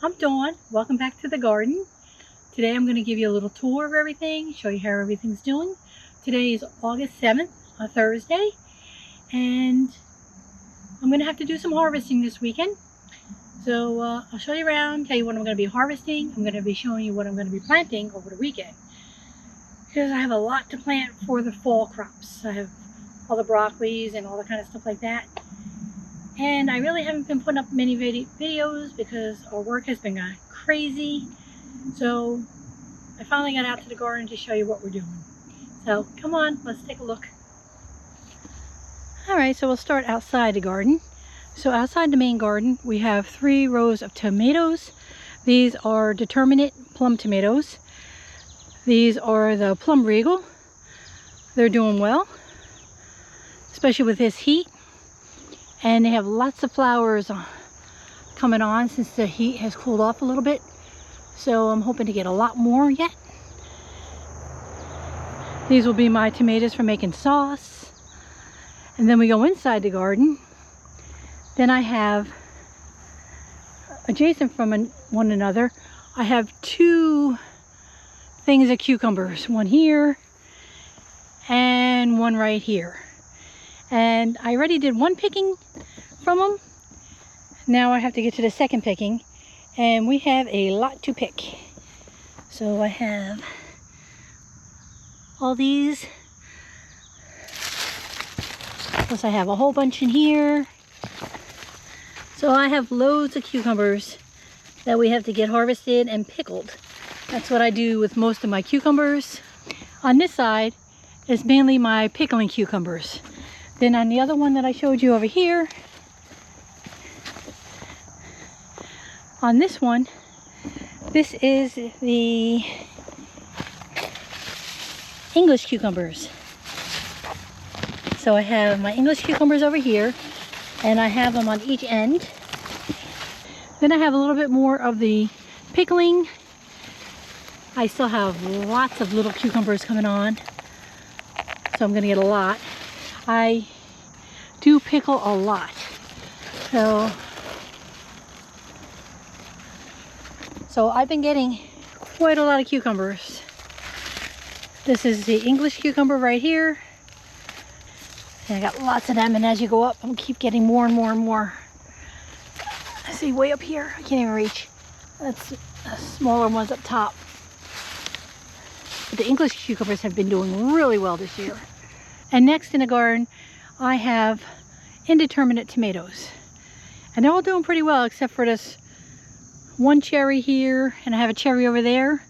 I'm Dawn. Welcome back to the garden. Today I'm going to give you a little tour of everything, show you how everything's doing. Today is August 7th, a Thursday, and I'm going to have to do some harvesting this weekend. So I'll show you around, tell you what I'm going to be harvesting. I'm going to be showing you what I'm going to be planting over the weekend, because I have a lot to plant for the fall crops. I have all the broccolis and all the kind of stuff like that. And I really haven't been putting up many videos because our work has been crazy. So I finally got out to the garden to show you what we're doing. So come on, let's take a look. Alright, so we'll start outside the garden. So outside the main garden, we have 3 rows of tomatoes. These are Determinate plum tomatoes. These are the Plum regal. They're doing well, especially with this heat. And they have lots of flowers coming on since the heat has cooled off a little bit. So I'm hoping to get a lot more yet. These will be my tomatoes for making sauce. And then we go inside the garden. Then I have, adjacent from one another, I have 2 things of cucumbers. One here and one right here. And I already did one picking from them. Now I have to get to the second picking, and we have a lot to pick. So I have all these, plus I have a whole bunch in here. So I have loads of cucumbers that we have to get harvested and pickled. That's what I do with most of my cucumbers. On this side is mainly my pickling cucumbers. Then on the other one that I showed you over here, on this one, this is the English cucumbers. So I have my English cucumbers over here, and I have them on each end. Then I have a little bit more of the pickling. I still have lots of little cucumbers coming on, so I'm gonna get a lot. I do pickle a lot, so I've been getting quite a lot of cucumbers. This is the English cucumber right here, and I got lots of them, and as you go up, I'll keep getting more and more and more. I see way up here, I can't even reach. That's the smaller ones up top. But the English cucumbers have been doing really well this year. And next in the garden, I have Indeterminate tomatoes. And they're all doing pretty well, except for this one cherry here, and I have a cherry over there.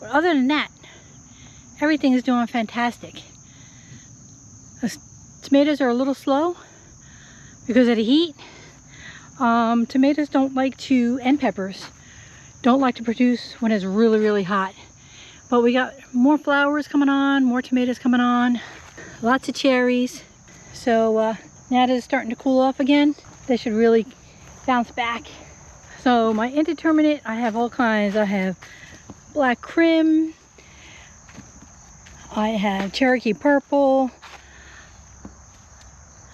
But other than that, everything is doing fantastic. The tomatoes are a little slow because of the heat. Tomatoes don't like to, and peppers, don't like to produce when it's really, really hot. But we got more flowers coming on, more tomatoes coming on. Lots of cherries. So now that it's starting to cool off again, they should really bounce back. So my Indeterminate, I have all kinds. I have black crim, I have Cherokee purple,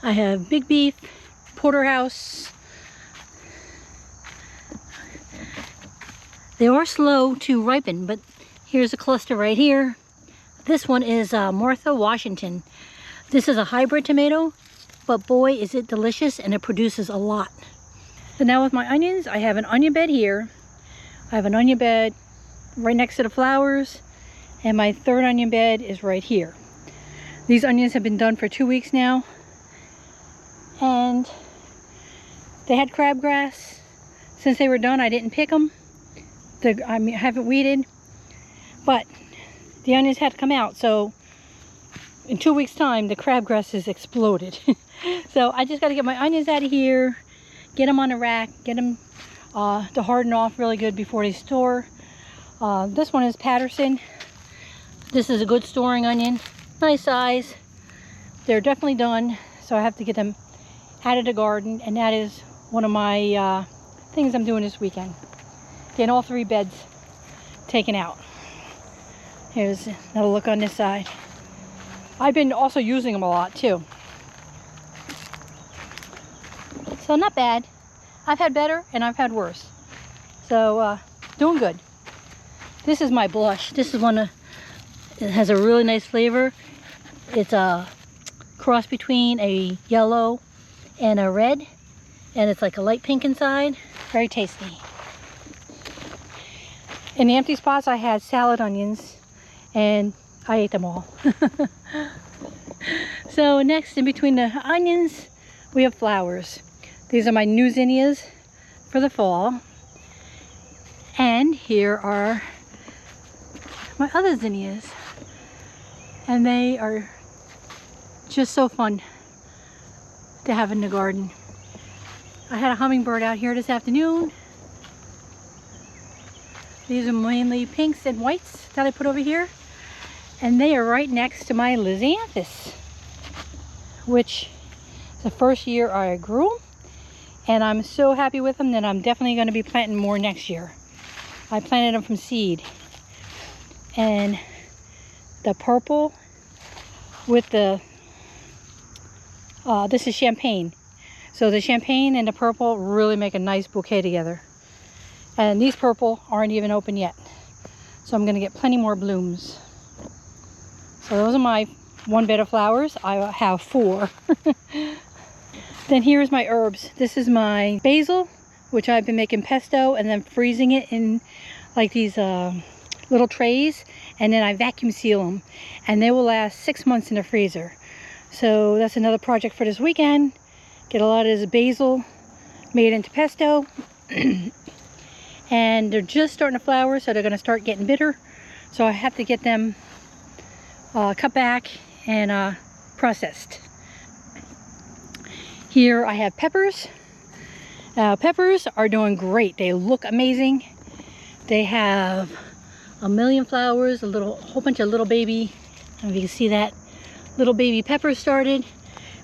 I have big beef, porterhouse. They are slow to ripen, but here's a cluster right here. This one is Martha Washington. This is a hybrid tomato, but boy is it delicious, and it produces a lot. So now with my onions, I have an onion bed here. I have an onion bed right next to the flowers, and my third onion bed is right here. These onions have been done for 2 weeks now, and they had crabgrass. Since they were done, I didn't pick them. I haven't weeded, but the onions had to come out, so in 2 weeks time the crabgrass has exploded. So I just got to get my onions out of here, get them on a rack, get them to harden off really good before they store. This one is Patterson. This is a good storing onion, nice size. They're definitely done, so I have to get them out of the garden, and that is one of my things I'm doing this weekend. Getting all 3 beds taken out. Here's another look on this side. I've been also using them a lot too. So not bad. I've had better and I've had worse. So doing good. This is my blush. This is it has a really nice flavor. It's a cross between a yellow and a red, and it's like a light pink inside. Very tasty. In the empty spots I had salad onions, and I ate them all. So next, in between the onions, we have flowers. These are my new zinnias for the fall. And here are my other zinnias. And they are just so fun to have in the garden. I had a hummingbird out here this afternoon. These are mainly pinks and whites that I put over here. And they are right next to my Lisianthus, which is the first year I grew. And I'm so happy with them that I'm definitely going to be planting more next year. I planted them from seed. And the purple with the, this is champagne. So the champagne and the purple really make a nice bouquet together. And these purple aren't even open yet. So I'm going to get plenty more blooms. So those are my one bed of flowers. I have 4. Then here's my herbs. This is my basil, which I've been making pesto and then freezing it in like these little trays. And then I vacuum seal them. And they will last 6 months in the freezer. So that's another project for this weekend. Get a lot of this basil made into pesto. And they're just starting to flower, so they're going to start getting bitter. So I have to get them cut back and processed. Here I have peppers. Peppers are doing great. They look amazing. They have a million flowers, whole bunch of little baby, I don't know if you can see that, little baby peppers started.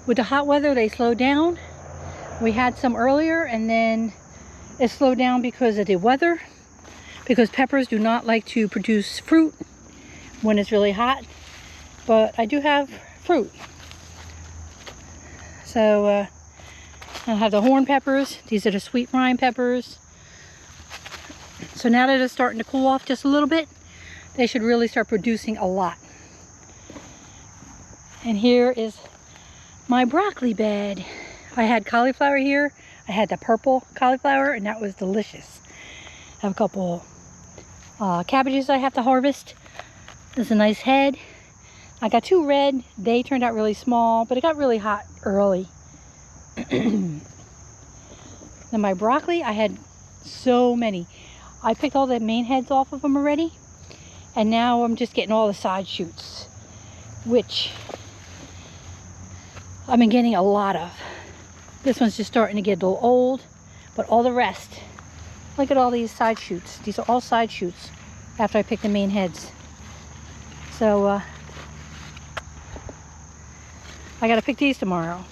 With the hot weather, they slowed down. We had some earlier, and then it slowed down because of the weather, because peppers do not like to produce fruit when it's really hot. But I do have fruit. So I have the horn peppers. These are the sweet rind peppers. So now that it's starting to cool off just a little bit, they should really start producing a lot. And here is my broccoli bed. I had cauliflower here. I had the purple cauliflower, and that was delicious. I have a couple cabbages I have to harvest. There's a nice head. I got 2 red. They turned out really small, but it got really hot early. Then my broccoli, I had so many. I picked all the main heads off of them already, and now I'm just getting all the side shoots, which I've been getting a lot of. This one's just starting to get a little old, but all the rest, look at all these side shoots. These are all side shoots after I pick the main heads. So I gotta pick these tomorrow.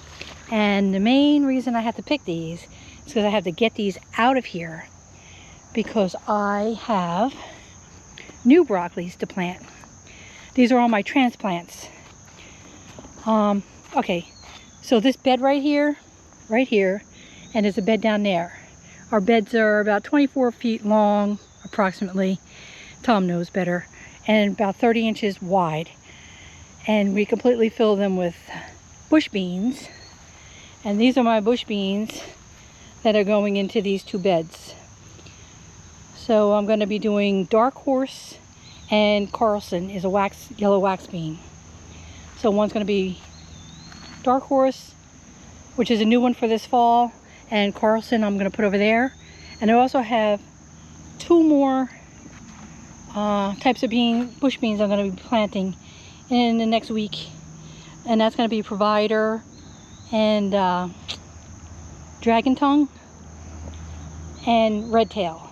And the main reason I have to pick these is because I have to get these out of here, because I have new broccolis to plant. These are all my transplants. Okay, so this bed right here, and there's a bed down there. Our beds are about 24 feet long, approximately. Tom knows better. And about 30 inches wide. And we completely fill them with bush beans. And these are my bush beans that are going into these 2 beds. So I'm going to be doing Dark Horse, and Carlson is a yellow wax bean. So one's going to be Dark Horse, which is a new one for this fall, and Carlson I'm going to put over there. And I also have 2 more types of bush beans I'm going to be planting in the next week. And that's going to be Provider and Dragon Tongue and Red Tail.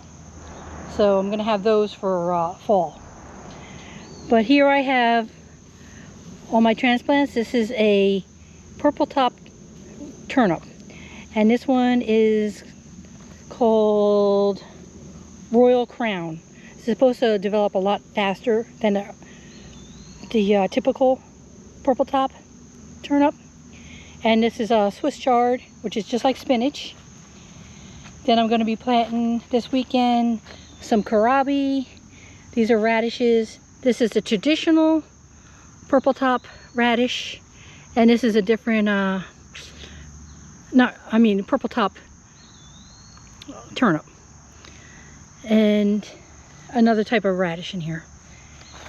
So I'm going to have those for fall. But here I have all my transplants. This is a purple top turnip, and this one is called Royal Crown. It's supposed to develop a lot faster than the typical purple top turnip. And this is a Swiss chard, which is just like spinach. Then I'm going to be planting this weekend some kohlrabi. These are radishes. This is the traditional purple top radish, and this is a different purple top turnip, and another type of radish in here.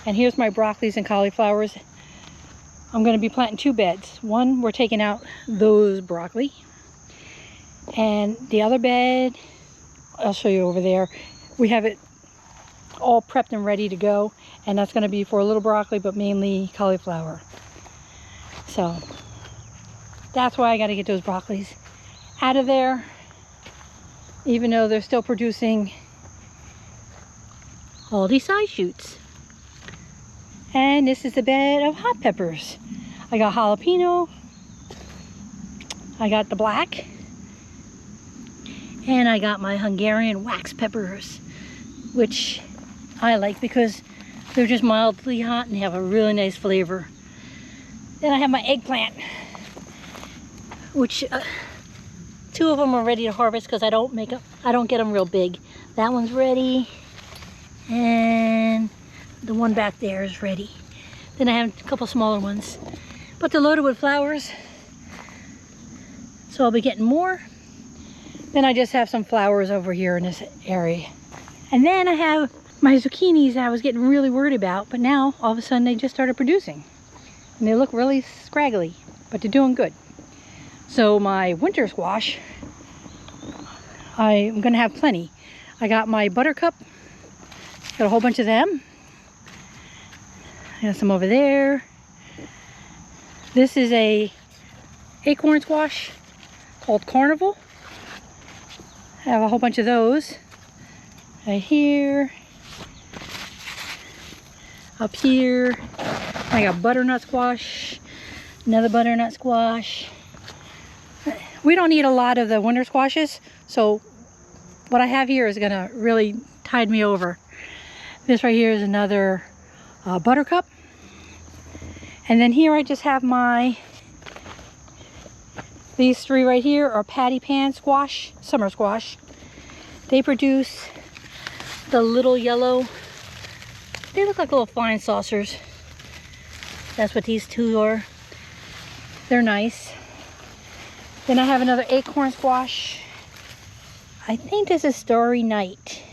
And here's my broccolis and cauliflowers. I'm going to be planting 2 beds. One, we're taking out those broccoli, and the other bed, I'll show you over there. We have it all prepped and ready to go, and that's going to be for a little broccoli, but mainly cauliflower. So that's why I got to get those broccolis out of there, even though they're still producing all these side shoots. And this is the bed of hot peppers. I got jalapeno, I got the black, and I got my Hungarian wax peppers, which I like because they're just mildly hot and have a really nice flavor. Then I have my eggplant, which 2 of them are ready to harvest because I don't get them real big. That one's ready, and the one back there is ready. Then I have a couple smaller ones, but they're loaded with flowers, so I'll be getting more. Then I just have some flowers over here in this area. And then I have my zucchinis that I was getting really worried about, but now all of a sudden they just started producing. And they look really scraggly, but they're doing good. So my winter squash, I'm gonna have plenty. I got my buttercup, got a whole bunch of them. I got some over there. This is a acorn squash called Carnival. I have a whole bunch of those. Right here. Up here. I got butternut squash. Another butternut squash. We don't need a lot of the winter squashes, so what I have here is gonna really tide me over. This right here is another buttercup. And then here I just have these 3 right here are patty pan squash, summer squash. They produce the little yellow, they look like little flying saucers. That's what these 2 are. They're nice. Then I have another acorn squash. I think this is Starry Night.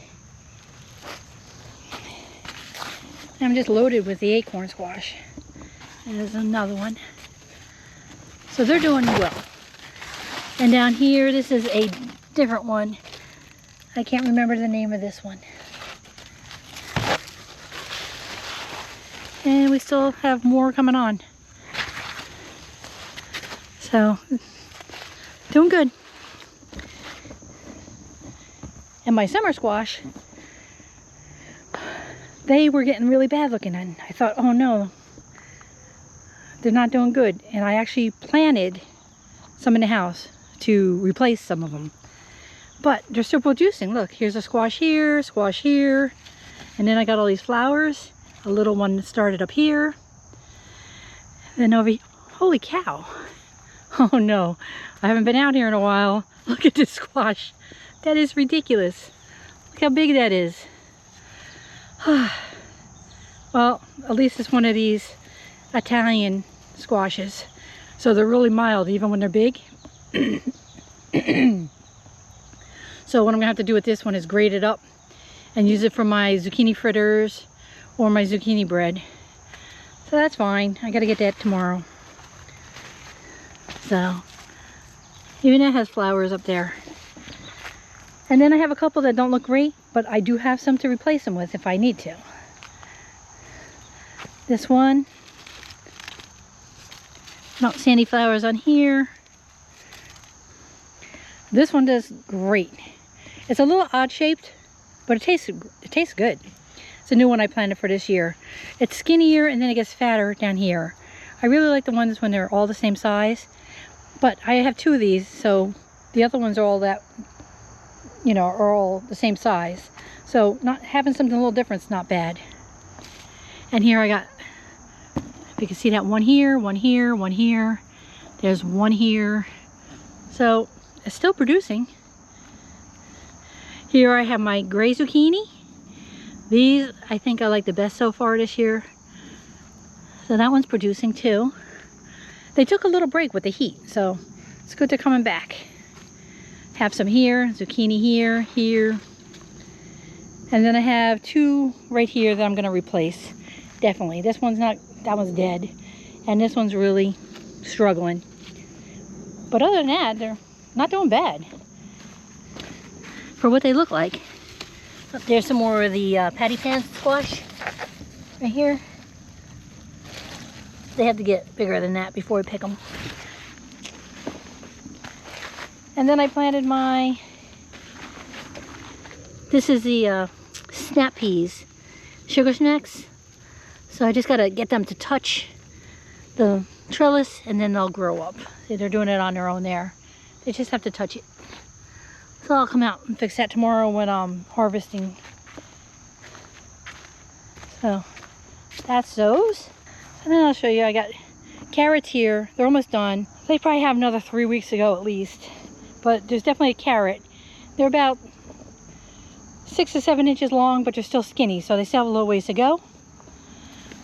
I'm just loaded with the acorn squash. There's another one. So they're doing well. And down here, this is a different one. I can't remember the name of this one. And we still have more coming on. So, doing good. And my summer squash, they were getting really bad looking, and I thought, oh no, they're not doing good. And I actually planted some in the house to replace some of them, but they're still producing. Look, here's a squash here, and then I got all these flowers. A little one started up here, then over here. Holy cow. Oh no, I haven't been out here in a while. Look at this squash. That is ridiculous. Look how big that is. Well, at least it's one of these Italian squashes, so they're really mild even when they're big. So what I'm gonna have to do with this one is grate it up and use it for my zucchini fritters or my zucchini bread. So that's fine. I gotta get that tomorrow. So even it has flowers up there. And then I have a couple that don't look great, but I do have some to replace them with if I need to. This one, not sandy flowers on here. This one does great. It's a little odd shaped, but it tastes good. It's a new one I planted for this year. It's skinnier and then it gets fatter down here. I really like the ones when they're all the same size, but I have 2 of these, so the other ones are all that, you know, are all the same size. So not having something a little different is not bad. And here I got, if you can see that, one here, one here, one here. There's one here. So it's still producing. Here I have my gray zucchini. These I think I like the best so far this year. So that one's producing too. They took a little break with the heat, so it's good they're coming back. Have some here, zucchini here, here. And then I have two right here that I'm gonna replace. Definitely. This one's not, that one's dead. And this one's really struggling. But other than that, they're not doing bad for what they look like. There's some more of the patty pan squash right here. They have to get bigger than that before we pick them. And then I planted my, this is the snap peas, sugar snacks. So I just gotta get them to touch the trellis and then they'll grow up. See, they're doing it on their own there. They just have to touch it. So I'll come out and fix that tomorrow when I'm harvesting. So that's those. And then I'll show you, I got carrots here. They're almost done. They probably have another 3 weeks to go at least. But there's definitely a carrot. They're about 6 to 7 inches long, but they're still skinny, so they still have a little ways to go.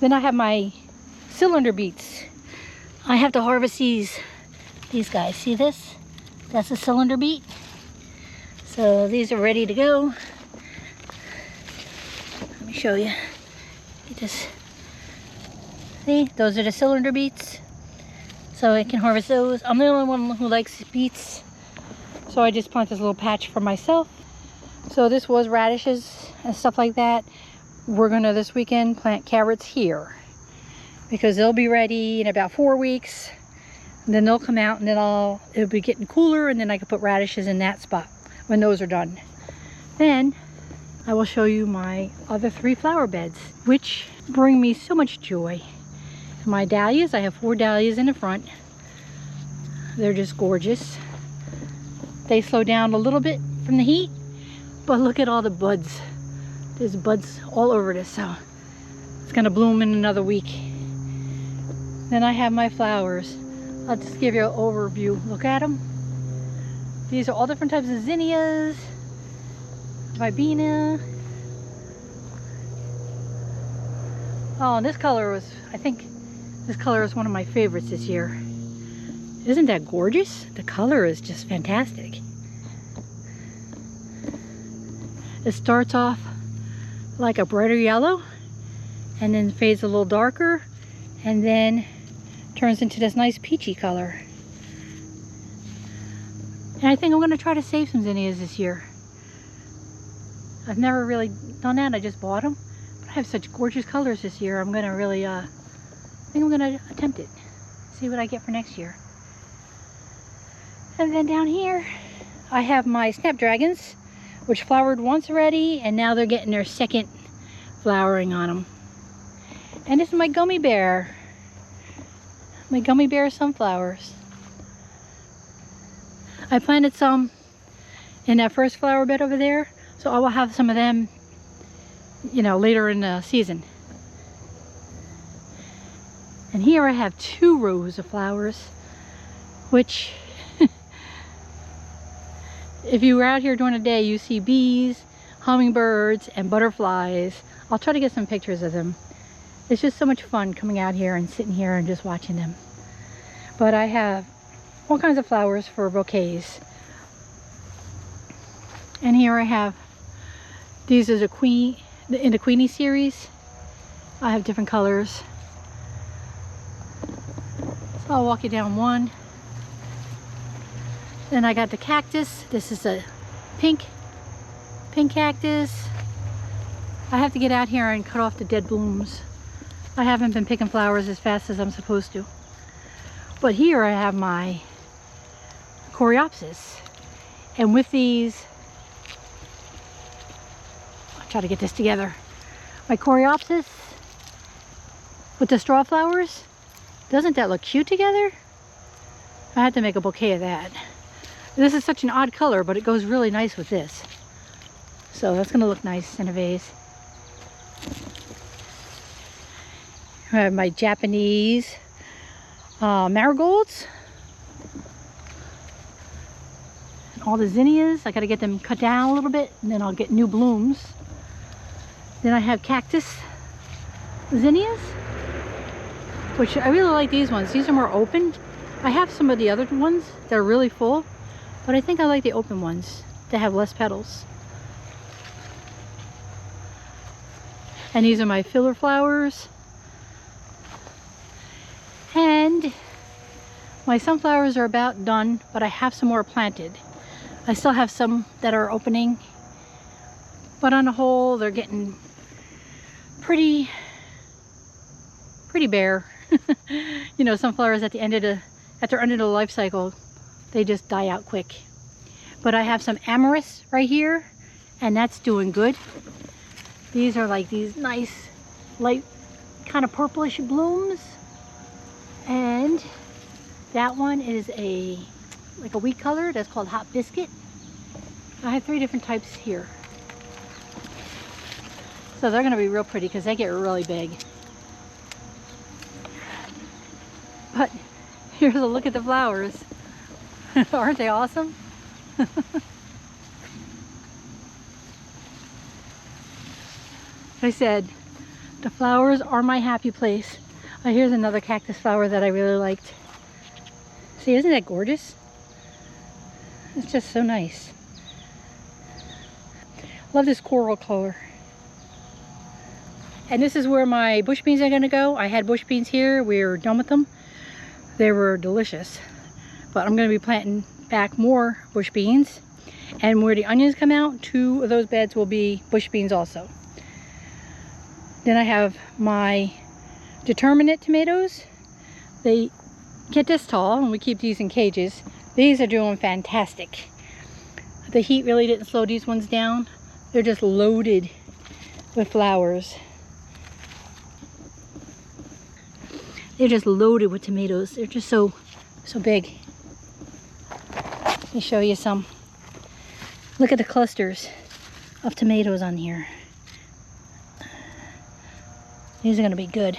Then I have my cylinder beets. I have to harvest these guys. See this? That's a cylinder beet. So these are ready to go. Let me show you. You just see, those are the cylinder beets. So I can harvest those. I'm the only one who likes beets. So I just plant this little patch for myself. So this was radishes and stuff like that. We're gonna this weekend plant carrots here because they'll be ready in about 4 weeks. And then they'll come out and then it'll be getting cooler and then I can put radishes in that spot when those are done. Then I will show you my other 3 flower beds, which bring me so much joy. My dahlias, I have 4 dahlias in the front. They're just gorgeous. They slow down a little bit from the heat, but look at all the buds. There's buds all over this, so it's gonna bloom in another week. Then I have my flowers. I'll just give you an overview. Look at them. These are all different types of zinnias, vibena. Oh, and this color was, I think this color is one of my favorites this year. Isn't that gorgeous? The color is just fantastic. It starts off like a brighter yellow and then fades a little darker and then turns into this nice peachy color. And I think I'm going to try to save some zinnias this year. I've never really done that. I just bought them. But I have such gorgeous colors this year. I'm going to really, I think I'm going to attempt it. See what I get for next year. And then down here, I have my snapdragons, which flowered once already, and now they're getting their second flowering on them. And this is my gummy bear sunflowers. I planted some in that first flower bed over there, so I will have some of them, you know, later in the season. And here I have 2 rows of flowers, which if you were out here during the day, you see bees, hummingbirds, and butterflies. I'll try to get some pictures of them. It's just so much fun coming out here and sitting here and just watching them. But I have all kinds of flowers for bouquets. And here I have, these are the in the Queenie series. I have different colors. So I'll walk you down one. Then I got the cactus. This is a pink cactus. I have to get out here and cut off the dead blooms. I haven't been picking flowers as fast as I'm supposed to. But here I have my coreopsis. And with these, I'll try to get this together. My coreopsis with the straw flowers, doesn't that look cute together? I have to make a bouquet of that. This is such an odd color, but it goes really nice with this. So that's gonna look nice in a vase. I have my Japanese marigolds. all the zinnias. I gotta get them cut down a little bit, and then I'll get new blooms. Then I have cactus zinnias, which I really like these ones. These are more open. I have some of the other ones that are really full, but I think I like the open ones that have less petals. And these are my filler flowers. And my sunflowers are about done, but I have some more planted. I still have some that are opening, but on the whole, they're getting pretty bare. You know, sunflowers at the end of the life cycle, they just die out quick. But I have some amaryllis right here, and that's doing good. These are like these nice light kind of purplish blooms, and that one is like a wheat color that's called Hot Biscuit. I have 3 different types here, so they're gonna be real pretty because they get really big. But here's a look at the flowers. Aren't they awesome? I said, the flowers are my happy place. Here's another cactus flower that I really liked. See, isn't that gorgeous? It's just so nice. Love this coral color. And this is where my bush beans are gonna go. I had bush beans here, we were done with them. They were delicious. But I'm gonna be planting back more bush beans. And where the onions come out, 2 of those beds will be bush beans also. Then I have my Determinate tomatoes. They get this tall, and we keep these in cages. These are doing fantastic. The heat really didn't slow these ones down. They're just loaded with flowers. They're just loaded with tomatoes. They're just so big. Let me show you some. Look at the clusters of tomatoes on here. These are going to be good.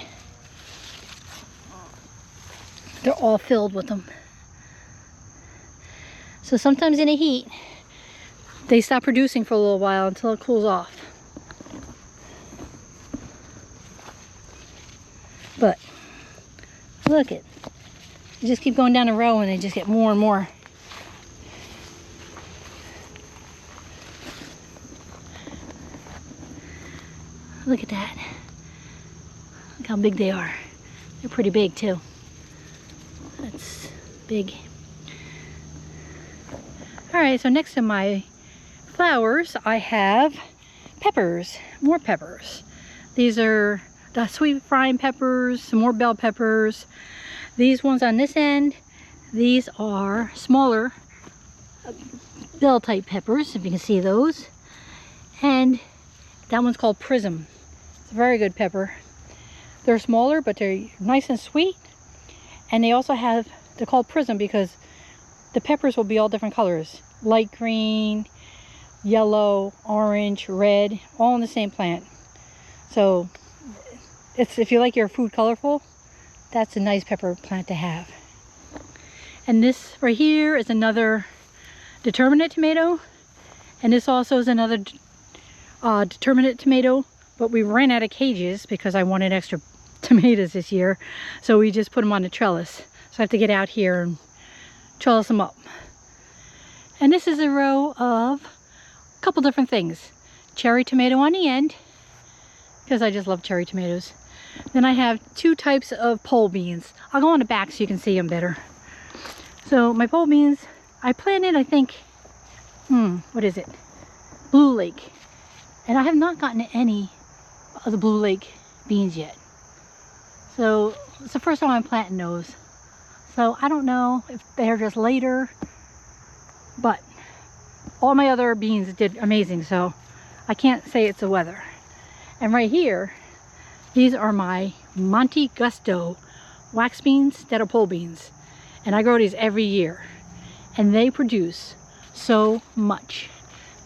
They're all filled with them. So sometimes in the heat, they stop producing for a little while until it cools off. But look it. You just keep going down the row and they just get more and more. Look at that. Look how big they are. They're pretty big too. That's big. Alright, so next to my flowers, I have peppers. More peppers. These are the sweet frying peppers, some more bell peppers. These ones on this end, these are smaller bell type peppers, if you can see those. And that one's called Prism. It's a very good pepper. They're smaller, but they're nice and sweet. And they also have, they're called Prism because the peppers will be all different colors. Light green, yellow, orange, red, all in the same plant. So it's, if you like your food colorful, that's a nice pepper plant to have. And this right here is another Determinate tomato. And this also is another Determinate tomato, but we ran out of cages because I wanted extra tomatoes this year. So we just put them on the trellis. So I have to get out here and trellis them up. And this is a row of a couple different things. Cherry tomato on the end, because I just love cherry tomatoes. Then I have 2 types of pole beans. I'll go on the back so you can see them better. So my pole beans, I planted, I think, what is it? Blue Lake. And I have not gotten any of the Blue Lake beans yet. So it's the first time I'm planting those. So I don't know if they're just later, but all my other beans did amazing, so I can't say it's the weather. And right here, these are my Monte Gusto wax beans that are pole beans. And I grow these every year. And they produce so much.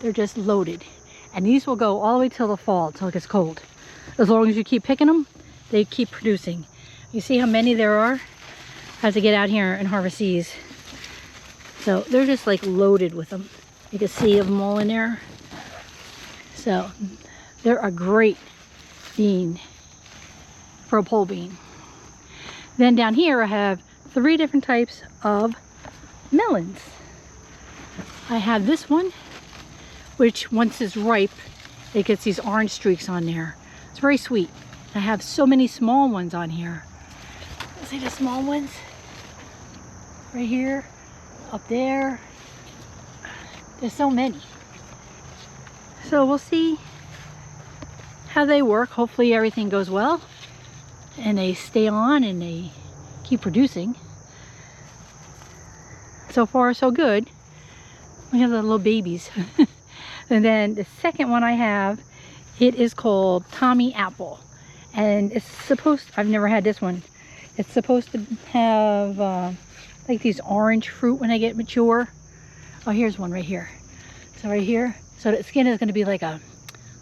They're just loaded. And these will go all the way till the fall, till it gets cold. As long as you keep picking them, they keep producing. You see how many there are? I have to get out here and harvest these. So they're just like loaded with them. You can see them all in there. So they're a great bean for a pole bean. Then down here I have 3 different types of melons. I have this one, which once it's ripe, it gets these orange streaks on there. It's very sweet. I have so many small ones on here. See the small ones? Right here, up there. There's so many. So we'll see how they work. Hopefully everything goes well and they stay on and they keep producing. So far so good. We have the little babies. And then the second one I have, it is called Tommy Apple. And it's supposed, I've never had this one. It's supposed to have like these orange fruit when they get mature. Oh, here's one right here. So right here, so the skin is going to be like an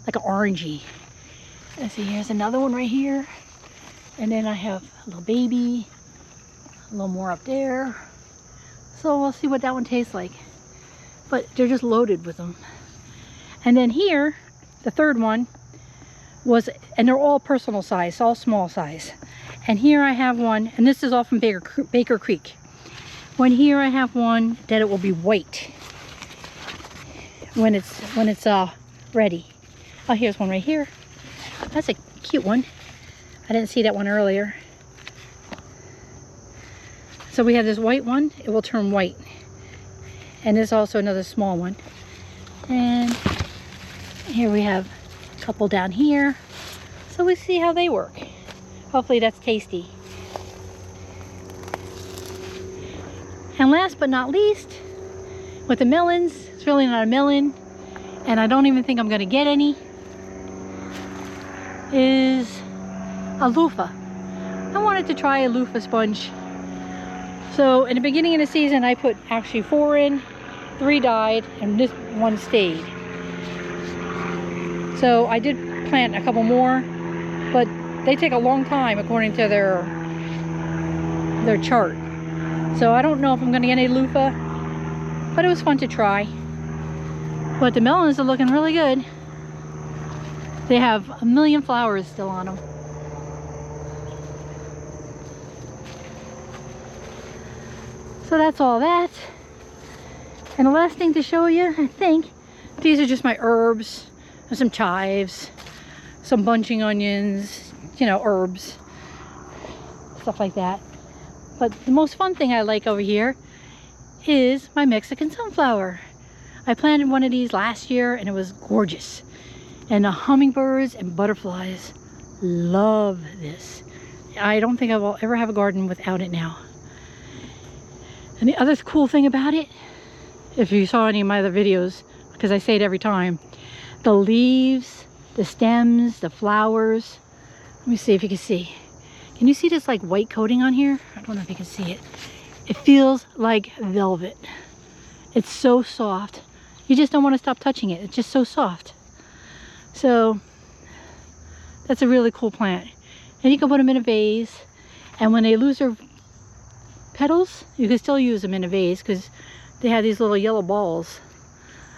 orangey. Let's see, here's another one right here. And then I have a little baby, a little more up there. So we'll see what that one tastes like. But they're just loaded with them. And then here, the third one was, and they're all personal size, all small size. And here I have one, and this is all from Baker Creek. When here I have one that it will be white when it's ready. Oh, here's one right here. That's a cute one. I didn't see that one earlier. So we have this white one, it will turn white. And there's also another small one. And here we have a couple down here. So we see how they work. Hopefully that's tasty. And last but not least, with the melons, it's really not a melon, and I don't even think I'm gonna get any, is a loofah. I wanted to try a loofah sponge. So in the beginning of the season, I put actually 4 in, 3 died, and this one stayed. So I did plant a couple more, but they take a long time according to their chart. So I don't know if I'm gonna get any loofah, but it was fun to try. But the melons are looking really good. They have 1,000,000 flowers still on them. So that's all that. And the last thing to show you, I think, these are just my herbs. There's some chives, some bunching onions, you know, herbs, stuff like that. But the most fun thing I like over here is my Mexican sunflower. I planted one of these last year and it was gorgeous. And the hummingbirds and butterflies love this. I don't think I will ever have a garden without it now. And the other cool thing about it, if you saw any of my other videos, because I say it every time, the leaves, the stems, the flowers. Let me see if you can see. Can you see this like white coating on here? I don't know if you can see it. It feels like velvet. It's so soft. You just don't want to stop touching it. It's just so soft. So that's a really cool plant. And you can put them in a vase. And when they lose their petals, you can still use them in a vase because they have these little yellow balls.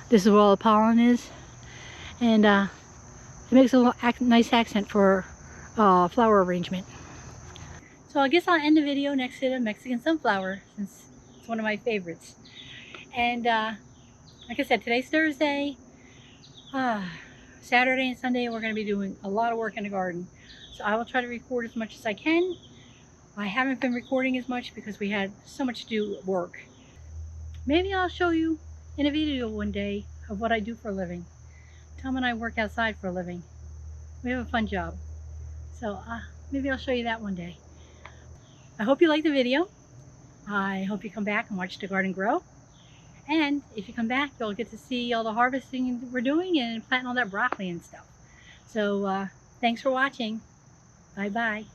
This is where all the pollen is. And it makes a little nice accent for flower arrangement. So I guess I'll end the video next to the Mexican sunflower since it's one of my favorites. And like I said, today's Thursday. Saturday and Sunday we're going to be doing a lot of work in the garden. So I will try to record as much as I can. I haven't been recording as much because we had so much to do at work. Maybe I'll show you in a video one day of what I do for a living. Tom and I work outside for a living. We have a fun job. So maybe I'll show you that one day. I hope you liked the video. I hope you come back and watch the garden grow. And if you come back, you'll get to see all the harvesting we're doing and planting all that broccoli and stuff. So thanks for watching. Bye-bye.